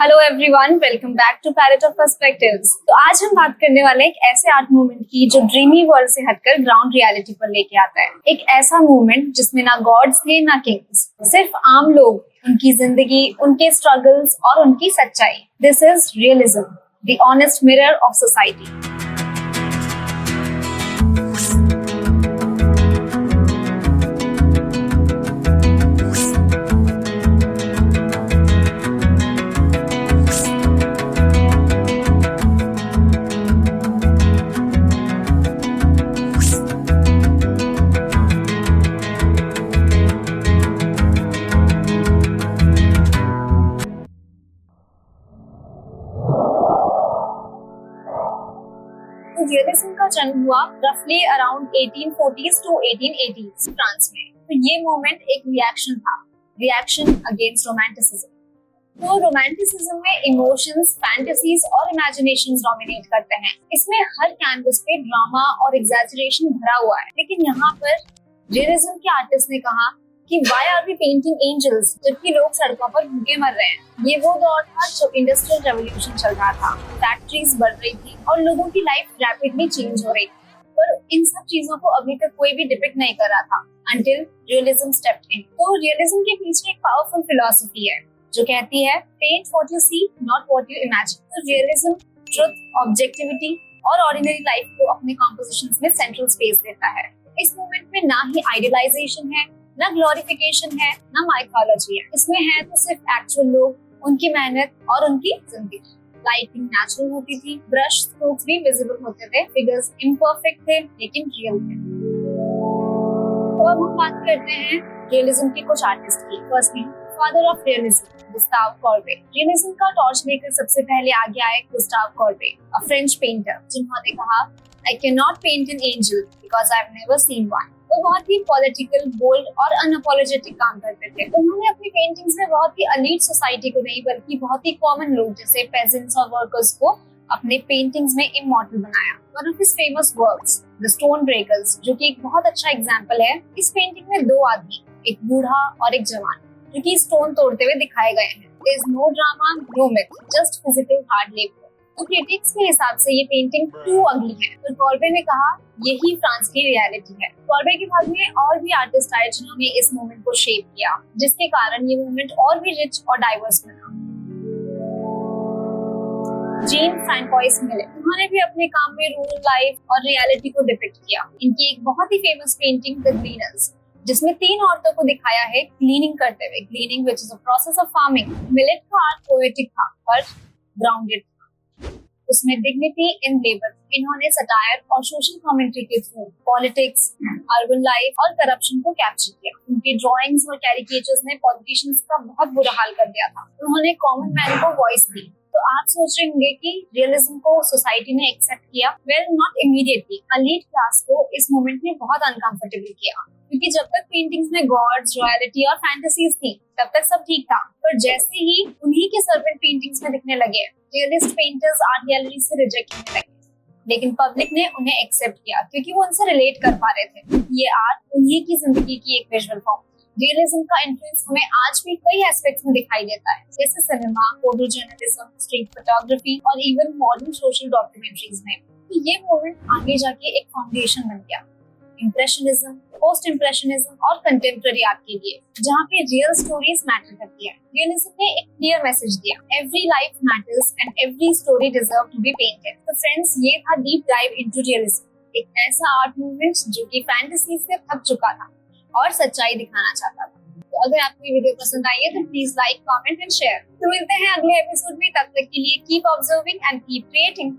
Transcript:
Hello everyone, welcome back to palette of perspectives. तो आज हम बात करने वाले एक ऐसे आर्ट मूवमेंट की जो ड्रीमी वर्ल्ड से हटकर ग्राउंड रियलिटी पर लेके आता है। एक ऐसा मूवमेंट जिसमें ना गॉड्स थे ना किंग्स, सिर्फ आम लोग, उनकी जिंदगी, उनके स्ट्रगल्स और उनकी सच्चाई। This is realism, the honest mirror of society. Realism का जन्म हुआ रफली around 1840s to 1880s France में। तो ये मूवमेंट एक रिएक्शन अगेंस्ट रोमांटिसिज्म। तो रोमांटिसिज्म में इमोशंस, फैंटेसीज और इमेजिनेशंस डोमिनेट करते हैं। इसमें हर कैनवस पे ड्रामा और एग्जैजरेशन भरा हुआ है। लेकिन यहाँ पर रियलिज्म के आर्टिस्ट ने कहा कि why are we painting angels जबकि लोग सड़कों पर भूखे मर रहे हैं। ये वो दौर था जब इंडस्ट्रियल रेवोल्यूशन चल रहा था, फैक्ट्रीज बढ़ रही थी और लोगों की लाइफ रैपिडली चेंज हो रही थी। पर इन सब चीजों को अभी तक कोई भी डिपिक्ट नहीं कर रहा था until रियलिज्म स्टेप्ड इन। तो रियलिज्म के पीछे एक पावरफुल फिलॉसफी है जो कहती है paint what you see, not what you imagine. तो रियलिज्म ट्रुथ, ऑब्जेक्टिविटी और ऑर्डिनरी लाइफ को अपने कॉम्पोजिशंस में सेंट्रल स्पेस देता है। इस मूवमेंट में ना ही आइडियलाइजेशन है, ना ग्लोरिफिकेशन है, ना माइथोलॉजी है। इसमें है तो सिर्फ एक्चुअल लोग, उनकी मेहनत और उनकी जिंदगी। लाइटिंग नेचुरल होती थी, ब्रश स्ट्रोक्स भी विजिबल होते थे, फिगर्स इम्परफेक्ट थे लेकिन रियल थे। तो अब हम बात करते हैं रियलिज्म के कुछ आर्टिस्ट की। Firstly father of realism Gustave Courbet. Realism का टॉर्च लेकर सबसे पहले आगे आए Gustave Courbet, a French painter, जिन्होंने कहा I can not paint an angel because I have never seen one. वो बहुत ही पॉलिटिकल, बोल्ड और अनअपोलोजेटिक काम करते थे। उन्होंने अपनी पेंटिंग्स में बहुत ही एलीट सोसाइटी को नहीं बल्कि बहुत ही कॉमन लोग जैसे पेजेंट्स और वर्कर्स को अपने पेंटिंग्स में इमॉर्टल बनाया। One of his famous works the stone breakers, जो कि एक बहुत अच्छा एग्जांपल है। इस पेंटिंग में दो आदमी, एक बूढ़ा और एक जवान, जो कि स्टोन तोड़ते हुए दिखाए गए हैं। There is no drama, no myth, just physical hard labour. तो क्रिटिक्स के हिसाब से ये पेंटिंग टू अगली है। तो कॉर्बे ने कहा यही फ्रांस की रियलिटी है। कॉर्बे के बाद में और भी आर्टिस्ट आए जिन्होंने इस मूवमेंट को शेप किया, जिसके कारण ये मूवमेंट और भी रिच और डाइवर्स बना। जीन फ्रैंकोइस मिलेट, उन्होंने भी अपने काम में रूरल लाइफ और रियलिटी को डिपिक्ट किया। इनकी एक बहुत ही फेमस पेंटिंग द ग्लीनर्स, जिसमें तीन औरतों को दिखाया है क्लीनिंग करते हुए। Cleaning which is a process of farming. Millet का आर्ट पोएटिक था पर ग्राउंडेड था, उसमें डिग्निटी इन लेबर। इन्होंने सटायर और सोशल कमेंट्री के थ्रू पॉलिटिक्स, अर्बन लाइफ और करप्शन को कैप्चर किया। उनके ड्राइंग्स और कैरिकेचर्स ने पॉलिटिशियंस का बहुत बुरा हाल कर दिया था। उन्होंने कॉमन मैन को वॉइस दी। तो आप सोच रहे होंगे कि रियलिज्म को सोसाइटी ने एक्सेप्ट किया। Well, not immediately. Elite class को इस मूवमेंट ने बहुत अनकंफर्टेबल किया, क्योंकि जब तक पेंटिंग्स में गॉड्स, रॉयलिटी और फैंटेसीज थी तब तक सब ठीक था। पर जैसे ही उन्हीं के सर्वेंट पेंटिंग्स में दिखने लगे, रियलिस्ट पेंटर्स आर्ट गैलरी से रिजेक्ट होने लगे। लेकिन पब्लिक ने उन्हें एक्सेप्ट किया क्योंकि वो उनसे रिलेट कर पा रहे थे। ये आर्ट उन्हीं की जिंदगी की एक विजुअल फॉर्म। रियलिज्म का इन्फ्लुएंस हमें आज भी कई एस्पेक्ट्स में दिखाई देता है, जैसे cinema, photo journalism, street photography और इवन मॉडर्न सोशल डॉक्यूमेंट्रीज में। तो ये मूवमेंट आगे जाके एक फाउंडेशन बन गया इम्प्रेशनिज्म, पोस्ट इम्प्रेशनिज्म और कंटेम्पररी आर्ट के लिए, जहाँ पे रियल स्टोरीज मैटर करती है। रियलिज्म ने एक क्लियर मैसेज दिया, every life matters and every story deserve to be painted. तो फ्रेंड्स, ये था डीप डाइव इनटू रियलिज्म, एक ऐसा आर्ट मूवमेंट जो कि फैंटेसी से थक चुका था और सच्चाई दिखाना चाहता था। तो अगर आपको ये वीडियो पसंद आई है तो please like, comment and share. तो मिलते हैं अगले एपिसोड में, तब तक के लिए keep observing and keep creating.